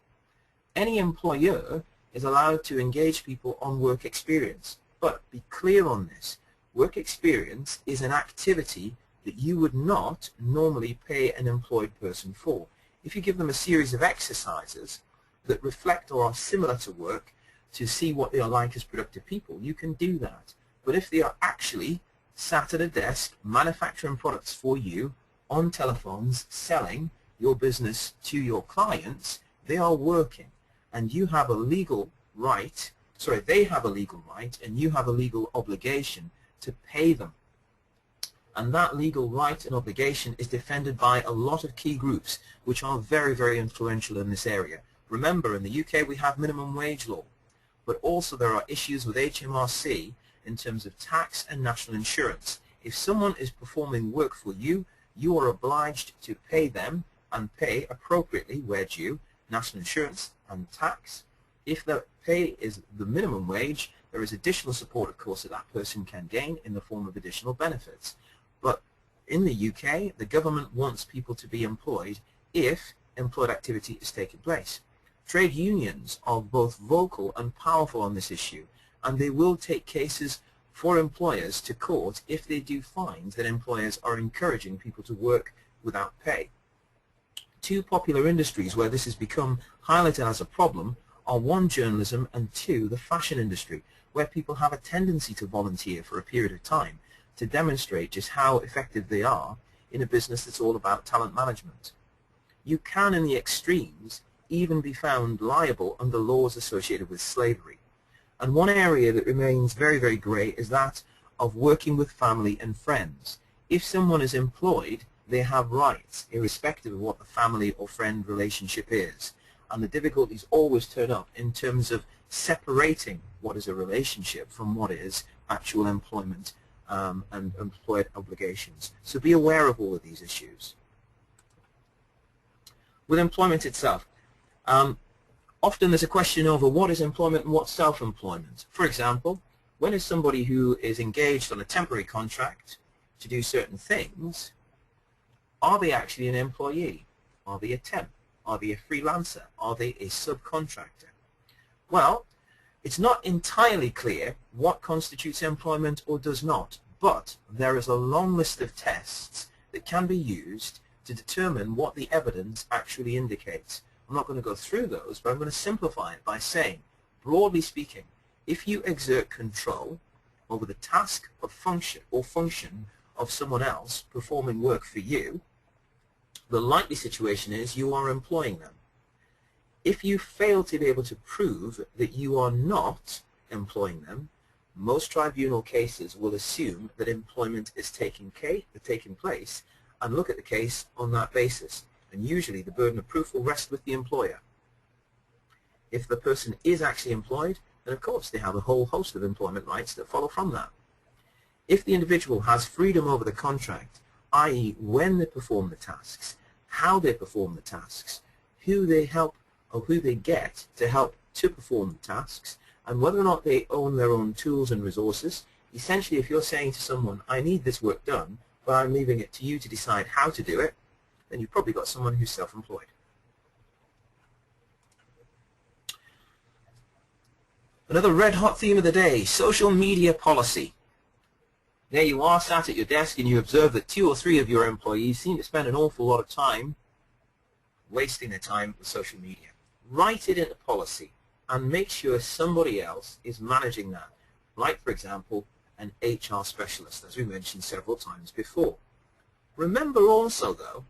Any employer is allowed to engage people on work experience, but be clear on this. Work experience is an activity that you would not normally pay an employed person for. If you give them a series of exercises that reflect or are similar to work to see what they are like as productive people, you can do that. But if they are actually sat at a desk manufacturing products for you, on telephones, selling your business to your clients, they are working, and you have a legal right, they have a legal right and you have a legal obligation to pay them. And that legal right and obligation is defended by a lot of key groups which are very, very influential in this area. Remember, in the UK we have minimum wage law, but also there are issues with HMRC in terms of tax and national insurance. If someone is performing work for you, you are obliged to pay them and pay appropriately where due national insurance and tax. If the pay is the minimum wage, there is additional support, of course, that that person can gain in the form of additional benefits. But in the UK, the government wants people to be employed if employed activity is taking place. Trade unions are both vocal and powerful on this issue, and they will take cases for employers to court if they do find that employers are encouraging people to work without pay. Two popular industries where this has become highlighted as a problem are one, journalism, and two, the fashion industry, where people have a tendency to volunteer for a period of time to demonstrate just how effective they are in a business that's all about talent management. You can, in the extremes, even be found liable under laws associated with slavery. And one area that remains very, very grey is that of working with family and friends. If someone is employed, they have rights, irrespective of what the family or friend relationship is. And the difficulties always turn up in terms of separating what is a relationship from what is actual employment and employed obligations. So be aware of all of these issues. With employment itself, often there's a question over what is employment and what's self-employment. For example, when is somebody who is engaged on a temporary contract to do certain things, are they actually an employee? Are they a temp? Are they a freelancer? Are they a subcontractor? Well, it's not entirely clear what constitutes employment or does not, but there is a long list of tests that can be used to determine what the evidence actually indicates. I'm not going to go through those, but I'm going to simplify it by saying, broadly speaking, if you exert control over the task of function of someone else performing work for you, the likely situation is you are employing them. If you fail to be able to prove that you are not employing them, most tribunal cases will assume that employment is taking place and look at the case on that basis. And usually the burden of proof will rest with the employer. If the person is actually employed, then of course they have a whole host of employment rights that follow from that. If the individual has freedom over the contract, i.e. when they perform the tasks, how they perform the tasks, who they help or who they get to help to perform the tasks, and whether or not they own their own tools and resources. Essentially, if you're saying to someone, I need this work done, but I'm leaving it to you to decide how to do it, then you've probably got someone who's self-employed. Another red-hot theme of the day, social media policy. There you are, sat at your desk, and you observe that 2 or 3 of your employees seem to spend an awful lot of time wasting their time with social media. Write it into policy and make sure somebody else is managing that, like, for example, an HR specialist, as we mentioned several times before. Remember also, though,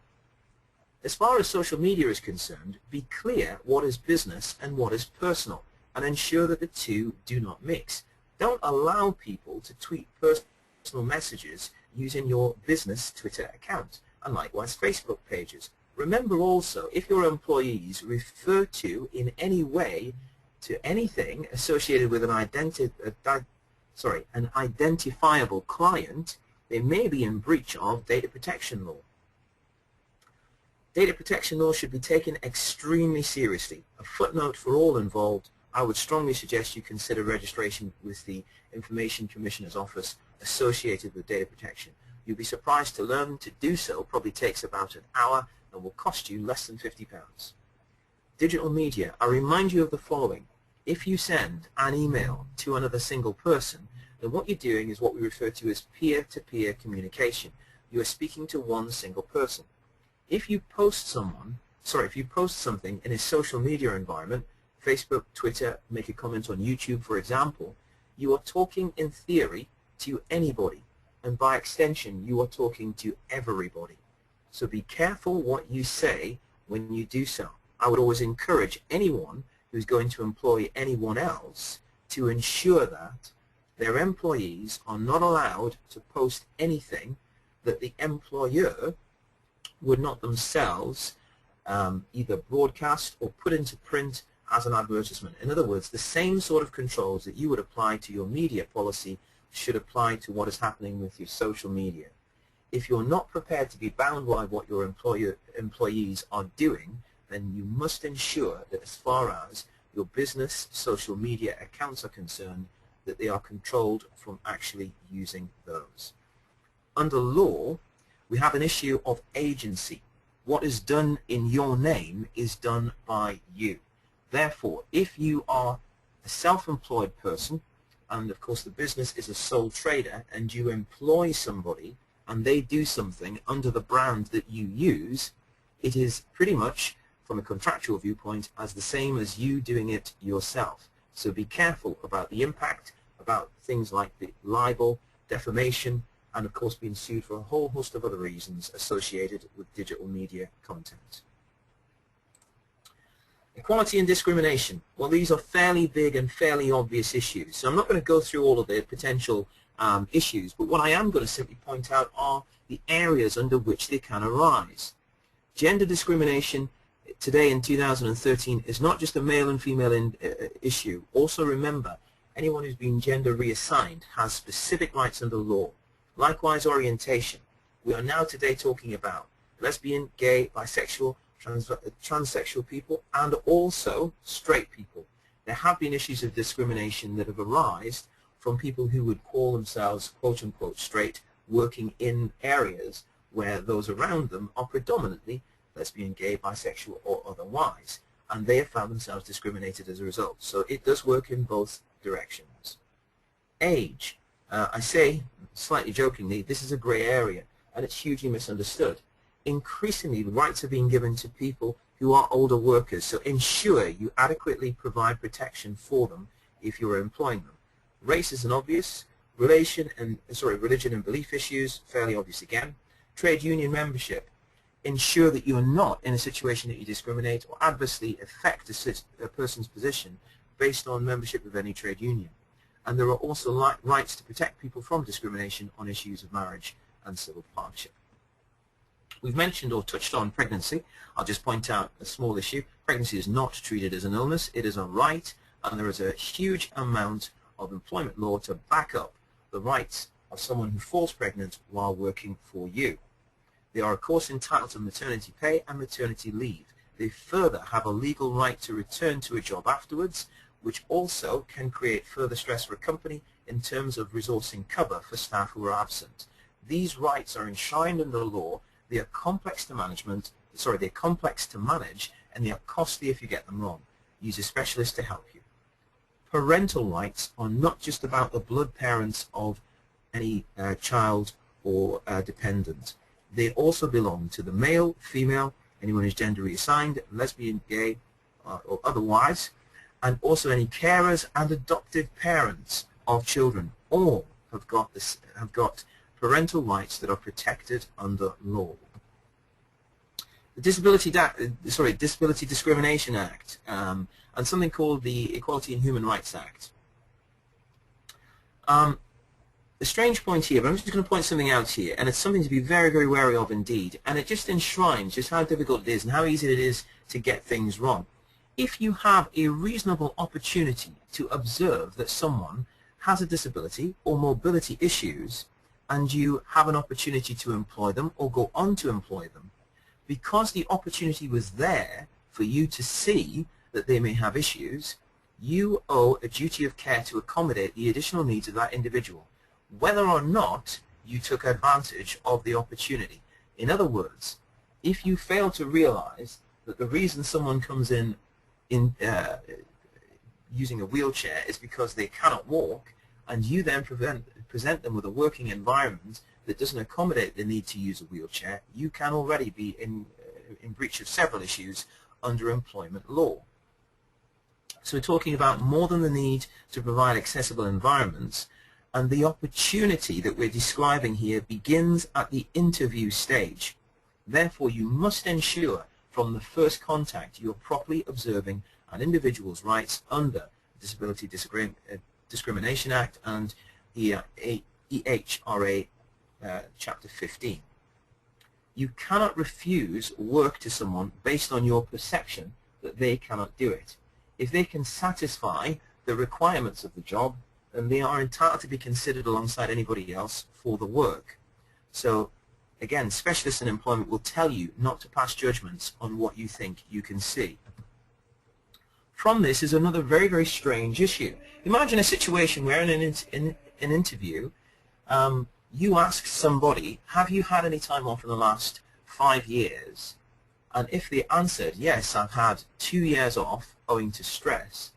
as far as social media is concerned, be clear what is business and what is personal, and ensure that the two do not mix. Don't allow people to tweet personal messages using your business Twitter account, and likewise Facebook pages. Remember also, if your employees refer to in any way to anything associated with an identifiable client, they may be in breach of data protection law. Data protection law should be taken extremely seriously. A footnote for all involved, I would strongly suggest you consider registration with the Information Commissioner's Office associated with data protection. You'll be surprised to learn to do so probably takes about an hour and will cost you less than £50. Digital media. I remind you of the following. If you send an email to another single person, then what you're doing is what we refer to as peer-to-peer communication. You are speaking to one single person. If you post something in a social media environment, Facebook, Twitter, make a comment on YouTube, for example, you are talking in theory to anybody, and by extension, you are talking to everybody. So be careful what you say when you do so. I would always encourage anyone who's going to employ anyone else to ensure that their employees are not allowed to post anything that the employer would not themselves either broadcast or put into print as an advertisement. In other words, the same sort of controls that you would apply to your media policy should apply to what is happening with your social media. If you're not prepared to be bound by what your employees are doing, then you must ensure that as far as your business social media accounts are concerned, that they are controlled from actually using those. Under law, we have an issue of agency. What is done in your name is done by you. Therefore, if you are a self-employed person, and of course the business is a sole trader, and you employ somebody and they do something under the brand that you use, it is pretty much, from a contractual viewpoint, as the same as you doing it yourself. So be careful about the impact, about things like the libel, defamation, and of course being sued for a whole host of other reasons associated with digital media content. Equality and discrimination. Well, these are fairly big and fairly obvious issues. So I'm not going to go through all of the potential issues, but what I am going to simply point out are the areas under which they can arise. Gender discrimination today in 2013 is not just a male and female issue. Also remember, anyone who's been gender reassigned has specific rights under law. Likewise, orientation. We are now today talking about lesbian, gay, bisexual, transsexual people, and also straight people. There have been issues of discrimination that have arisen from people who would call themselves quote-unquote straight, working in areas where those around them are predominantly lesbian, gay, bisexual, or otherwise, and they have found themselves discriminated as a result. So it does work in both directions. Age. I say, slightly jokingly, this is a grey area, and it's hugely misunderstood. Increasingly, rights are being given to people who are older workers, so ensure you adequately provide protection for them if you are employing them. Race is an obvious. Religion and belief issues, fairly obvious again. Trade union membership. Ensure that you are not in a situation that you discriminate or adversely affect a person's position based on membership of any trade union. And there are also rights to protect people from discrimination on issues of marriage and civil partnership. We've mentioned or touched on pregnancy. I'll just point out a small issue. Pregnancy is not treated as an illness. It is a right, and there is a huge amount of employment law to back up the rights of someone who falls pregnant while working for you. They are, of course, entitled to maternity pay and maternity leave. They further have a legal right to return to a job afterwards, which also can create further stress for a company in terms of resourcing cover for staff who are absent. These rights are enshrined under law. They are complex to manage, and they are costly if you get them wrong. Use a specialist to help you. Parental rights are not just about the blood parents of any child or dependent. They also belong to the male, female, anyone who's gender reassigned, lesbian, gay, or otherwise, and also any carers and adoptive parents of children. All have got parental rights that are protected under law. The Disability Discrimination Act and something called the Equality and Human Rights Act. The strange point here, but I'm just going to point something out here, and it's something to be very, very wary of indeed, and it just enshrines just how difficult it is and how easy it is to get things wrong. If you have a reasonable opportunity to observe that someone has a disability or mobility issues, and you have an opportunity to employ them or go on to employ them, because the opportunity was there for you to see that they may have issues, you owe a duty of care to accommodate the additional needs of that individual, whether or not you took advantage of the opportunity. In other words, if you fail to realize that the reason someone comes in using a wheelchair is because they cannot walk, and you then present them with a working environment that doesn't accommodate the need to use a wheelchair, you can already be in breach of several issues under employment law. So we're talking about more than the need to provide accessible environments, and the opportunity that we're describing here begins at the interview stage. Therefore, you must ensure from the first contact you're properly observing an individual's rights under the Disability Discrimination Act and the EHRA Chapter 15. You cannot refuse work to someone based on your perception that they cannot do it. If they can satisfy the requirements of the job, then they are entitled to be considered alongside anybody else for the work. So again, specialists in employment will tell you not to pass judgments on what you think you can see. From this is another very, very strange issue. Imagine a situation where in an interview you ask somebody, have you had any time off in the last 5 years? And if they answered, yes, I've had 2 years off owing to stress,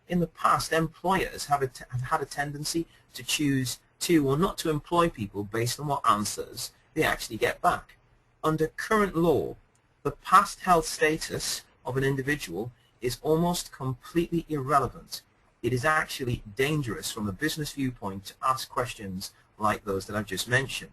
in the past employers have had a tendency to choose to or not to employ people based on what answers they actually get back. Under current law, the past health status of an individual is almost completely irrelevant. It is actually dangerous from a business viewpoint to ask questions like those that I've just mentioned,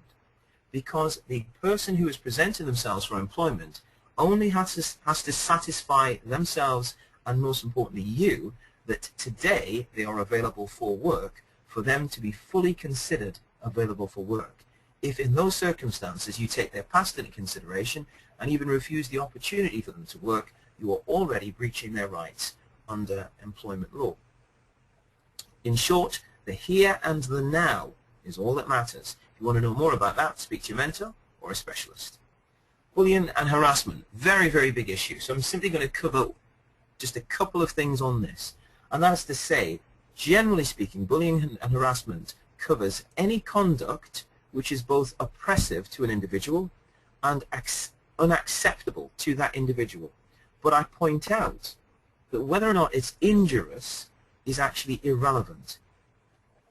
because the person who is presenting themselves for employment only has to satisfy themselves and, most importantly, you, that today they are available for work for them to be fully considered available for work. If in those circumstances you take their past into consideration and even refuse the opportunity for them to work, you are already breaching their rights under employment law. In short, the here and the now is all that matters. If you want to know more about that, speak to your mentor or a specialist. Bullying and harassment, very, very big issue. So I'm simply going to cover just a couple of things on this. And that's to say, generally speaking, bullying and harassment covers any conduct which is both oppressive to an individual and unacceptable to that individual. But I point out that whether or not it's injurious is actually irrelevant.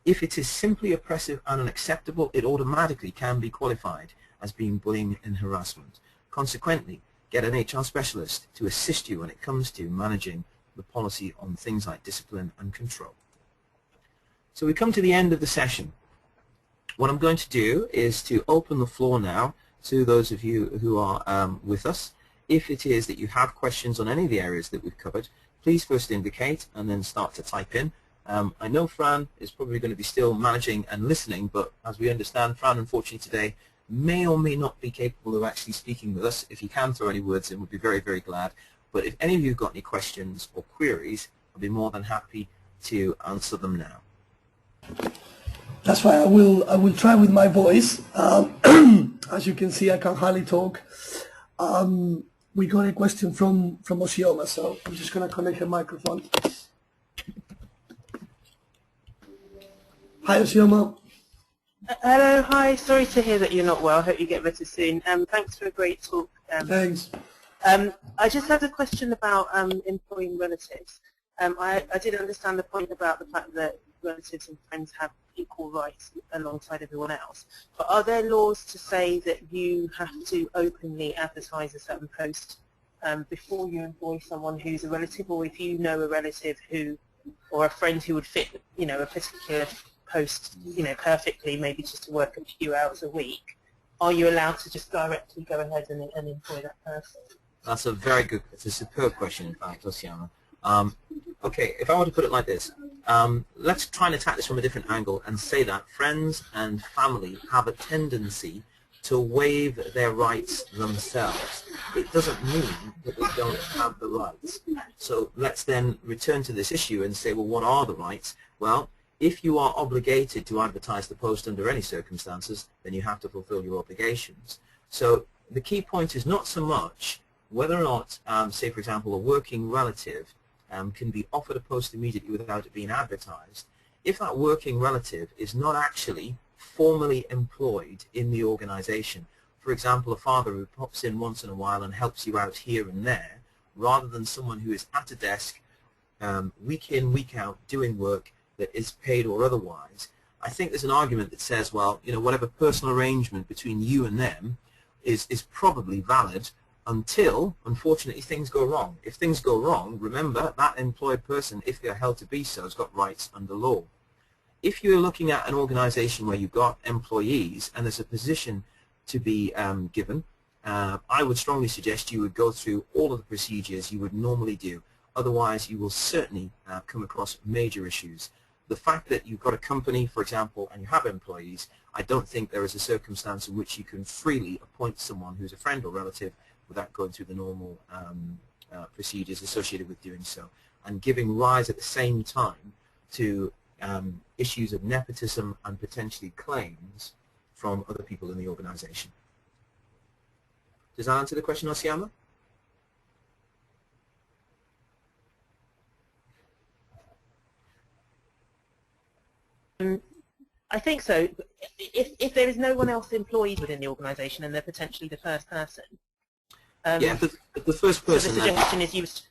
If it is simply oppressive and unacceptable, it automatically can be qualified as being bullying and harassment. Consequently, get an HR specialist to assist you when it comes to managing the policy on things like discipline and control. So we come to the end of the session. What I'm going to do is to open the floor now to those of you who are with us. If it is that you have questions on any of the areas that we've covered, please first indicate and then start to type in. I know Fran is probably going to be still managing and listening, but as we understand, Fran, unfortunately today, may or may not be capable of actually speaking with us. If you can throw any words in, we'd be very, very glad. But if any of you have got any questions or queries, I'll be more than happy to answer them now. That's why I will try with my voice. As you can see, I can hardly talk. We got a question from Osioma, so I'm just going to connect the microphone. Hi, Osioma. Hello, hi. Sorry to hear that you're not well. Hope you get better soon. Thanks for a great talk. Thanks. I just had a question about employing relatives. I did understand the point about the fact that relatives and friends have equal rights alongside everyone else. But are there laws to say that you have to openly advertise a certain post before you employ someone who's a relative, or if you know a relative who, or a friend who would fit, you know, a particular post, you know, perfectly, maybe just to work a few hours a week, are you allowed to just directly go ahead and employ that person? That's a very good, it's a superb question, in fact, Osiama. Okay, if I were to put it like this, let's try and attack this from a different angle and say that friends and family have a tendency to waive their rights themselves. It doesn't mean that they don't have the rights. So let's then return to this issue and say, well, what are the rights? Well, if you are obligated to advertise the post under any circumstances, then you have to fulfill your obligations. So the key point is not so much whether or not, say for example, a working relative can be offered a post immediately without it being advertised. If that working relative is not actually formally employed in the organization, for example, a father who pops in once in a while and helps you out here and there, rather than someone who is at a desk week in, week out, doing work that is paid or otherwise, I think there's an argument that says, well, you know, whatever personal arrangement between you and them is probably valid until, unfortunately, things go wrong. If things go wrong, remember, that employed person, if they're held to be so, has got rights under law. If you're looking at an organization where you've got employees and there's a position to be given, I would strongly suggest you would go through all of the procedures you would normally do. Otherwise, you will certainly come across major issues. The fact that you've got a company, for example, and you have employees, I don't think there is a circumstance in which you can freely appoint someone who's a friend or relative without going through the normal procedures associated with doing so, and giving rise at the same time to issues of nepotism and potentially claims from other people in the organization. Does that answer the question, Osiama? I think so. If there is no one else employed within the organisation and they're potentially the first person. Yeah, the first person. So the suggestion is used.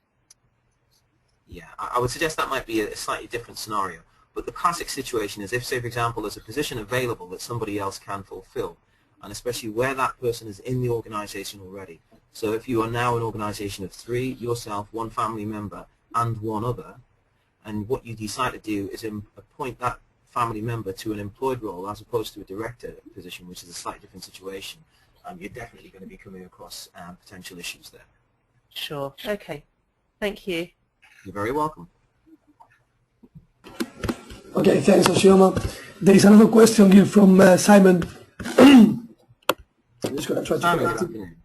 Yeah, I would suggest that might be a slightly different scenario. But the classic situation is if, say, for example, there's a position available that somebody else can fulfill, and especially where that person is in the organization already. So if you are now an organization of 3, yourself, 1 family member, and 1 other, and what you decide to do is appoint that family member to an employed role as opposed to a director position, which is a slightly different situation, you're definitely going to be coming across potential issues there. Sure. Okay. Thank you. You're very welcome. Okay, thanks, Osioma. There is another question here from Simon. I'm just going to try to connect it.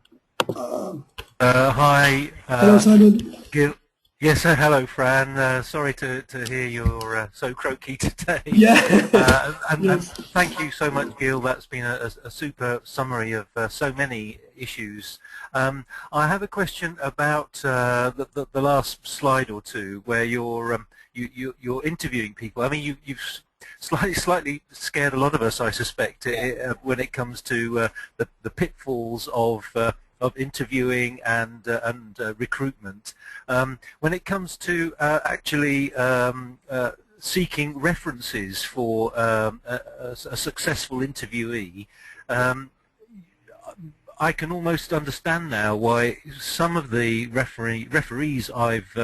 Hi. Hello, Simon. Gil. Yes, hello, Fran. Sorry to hear you're so croaky today. Yeah. And Yes. thank you so much, Gil. That's been a super summary of so many issues. I have a question about the last slide or two, where you're interviewing people. I mean, you've slightly scared a lot of us, I suspect, when it comes to the pitfalls of interviewing and recruitment. When it comes to actually seeking references for a successful interviewee, I can almost understand now why some of the referees I've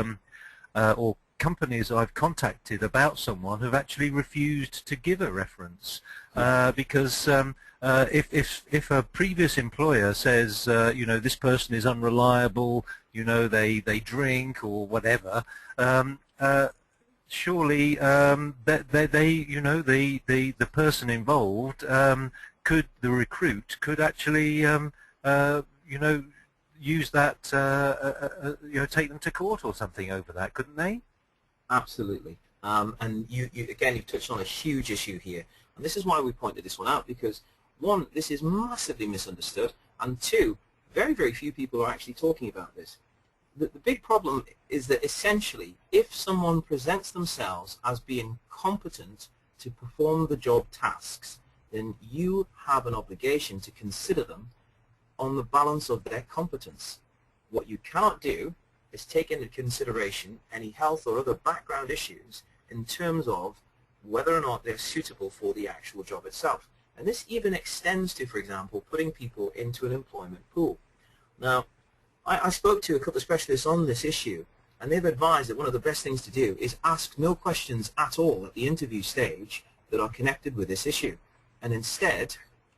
or companies I've contacted about someone have actually refused to give a reference because if a previous employer says you know, this person is unreliable, you know, they drink or whatever, surely they you know, the person involved the recruit could actually you know, use that you know, take them to court or something over that, couldn't they? Absolutely. And you again, you've touched on a huge issue here. And this is why we pointed this one out, because 1, this is massively misunderstood, and 2, very, very few people are actually talking about this. The big problem is that essentially, if someone presents themselves as being competent to perform the job tasks, then you have an obligation to consider them on the balance of their competence. What you cannot do is take into consideration any health or other background issues in terms of whether or not they're suitable for the actual job itself. And this even extends to, for example, putting people into an employment pool. Now, I spoke to a couple of specialists on this issue, and they've advised that one of the best things to do is ask no questions at all at the interview stage that are connected with this issue. And instead,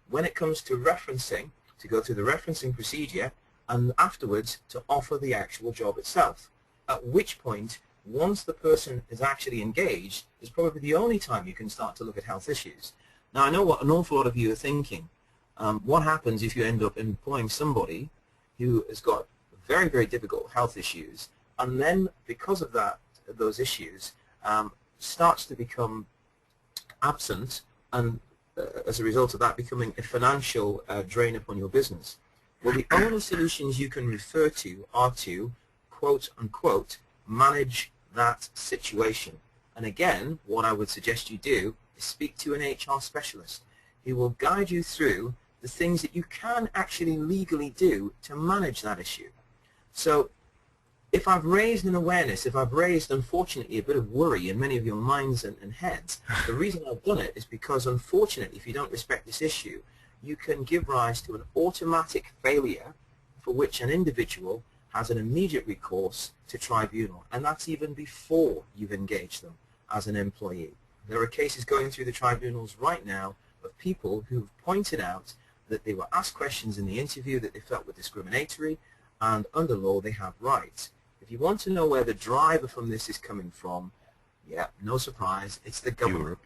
when it comes to referencing, to go through the referencing procedure, and afterwards to offer the actual job itself. At which point, once the person is actually engaged, is probably the only time you can start to look at health issues. Now, I know what an awful lot of you are thinking. What happens if you end up employing somebody who has got very, very difficult health issues, and then because of that, those issues, starts to become absent, and as a result of that, becoming a financial drain upon your business? Well, the only solutions you can refer to are to, quote unquote, manage that situation. And again, what I would suggest you do is speak to an HR specialist who will guide you through the things that you can actually legally do to manage that issue. So If I've raised an awareness, if I've raised, unfortunately, a bit of worry in many of your minds and heads, the reason I've done it is because, unfortunately, if you don't respect this issue, you can give rise to an automatic failure for which an individual has an immediate recourse to tribunal, and that's even before you've engaged them as an employee. There are cases going through the tribunals right now of people who've pointed out that they were asked questions in the interview that they felt were discriminatory, and under law they have rights. If you want to know where the driver from this is coming from, yeah, no surprise, it's the government.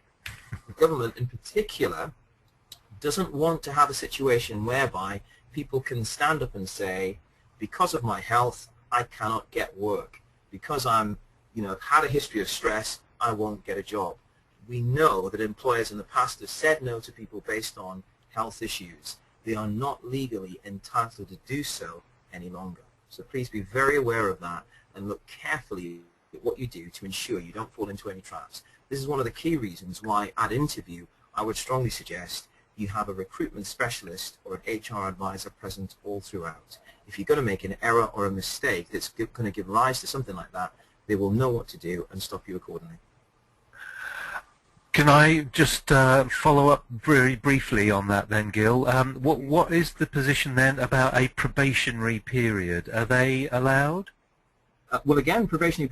The government in particular doesn't want to have a situation whereby people can stand up and say, because of my health, I cannot get work. Because I'm, had a history of stress, I won't get a job. We know that employers in the past have said no to people based on health issues. They are not legally entitled to do so any longer. So please be very aware of that and look carefully at what you do to ensure you don't fall into any traps. This is one of the key reasons why at interview I would strongly suggest you have a recruitment specialist or an HR advisor present all throughout. If you're going to make an error or a mistake that's going to give rise to something like that, they will know what to do and stop you accordingly. Can I just follow up very briefly on that then, Gil? What is the position then about a probationary period? Are they allowed? Well, again, probationary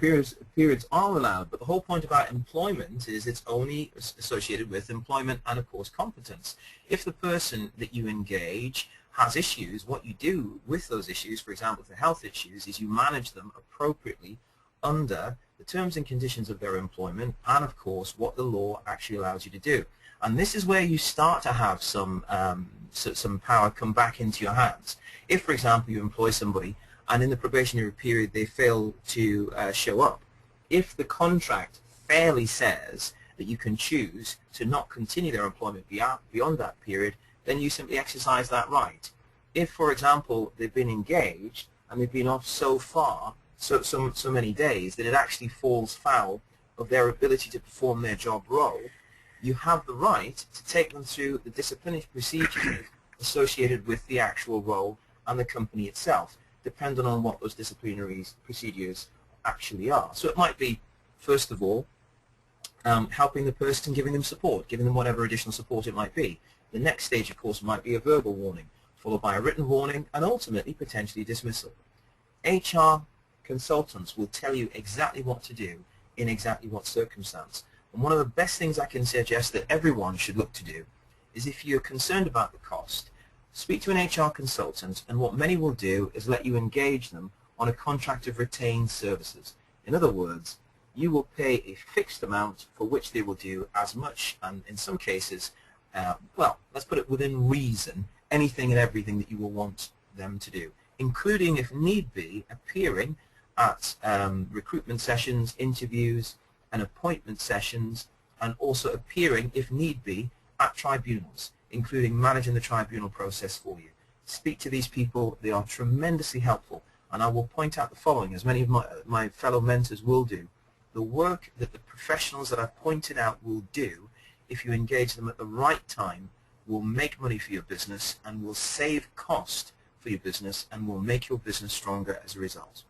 periods are allowed, but the whole point about employment is it's only associated with employment and, of course, competence. If the person that you engage has issues, what you do with those issues, for example, for health issues, is you manage them appropriately under the terms and conditions of their employment and, of course, what the law actually allows you to do. And this is where you start to have some power come back into your hands. If, for example, you employ somebody and in the probationary period they fail to show up, if the contract fairly says that you can choose to not continue their employment beyond that period, then you simply exercise that right. If, for example, they've been engaged and they've been off so many days that it actually falls foul of their ability to perform their job role, you have the right to take them through the disciplinary procedures associated with the actual role and the company itself, depending on what those disciplinary procedures actually are. So it might be, first of all, helping the person, giving them support, giving them whatever additional support it might be. The next stage, of course, might be a verbal warning, followed by a written warning, and ultimately potentially dismissal. HR consultants will tell you exactly what to do in exactly what circumstance. And one of the best things I can suggest that everyone should look to do is, if you're concerned about the cost, speak to an HR consultant, and what many will do is let you engage them on a contract of retained services. In other words, you will pay a fixed amount for which they will do as much, and in some cases, well, let's put it within reason, anything and everything that you will want them to do, including, if need be, appearing at recruitment sessions, interviews, and appointment sessions, and also appearing, if need be, at tribunals, including managing the tribunal process for you. Speak to these people. They are tremendously helpful, and I will point out the following, as many of my fellow mentors will do. The work that the professionals that I've pointed out will do, if you engage them at the right time, will make money for your business and will save cost for your business and will make your business stronger as a result.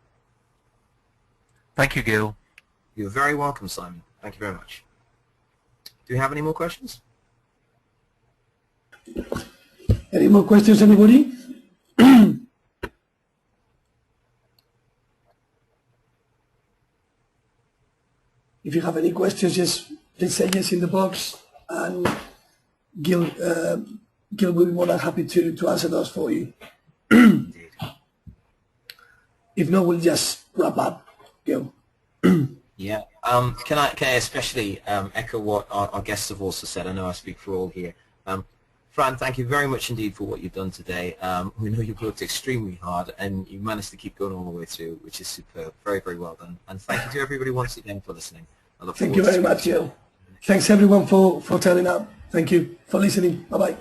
Thank you, Gil. You're very welcome, Simon. Thank you very much. Do you have any more questions? Any more questions, anybody? If you have any questions, just please say yes in the box, and Gil will be more than happy to answer those for you. Indeed. If not, we'll just wrap up, Gil. Yeah. Can I especially echo what our guests have also said? I know I speak for all here. Fran, thank you very much indeed for what you've done today. We know you've worked extremely hard and you managed to keep going all the way through, which is superb. Very, very well done. And thank you to everybody once again for listening. Thank you very much, Gil. Thanks everyone for turning up. Thank you for listening. Bye-bye.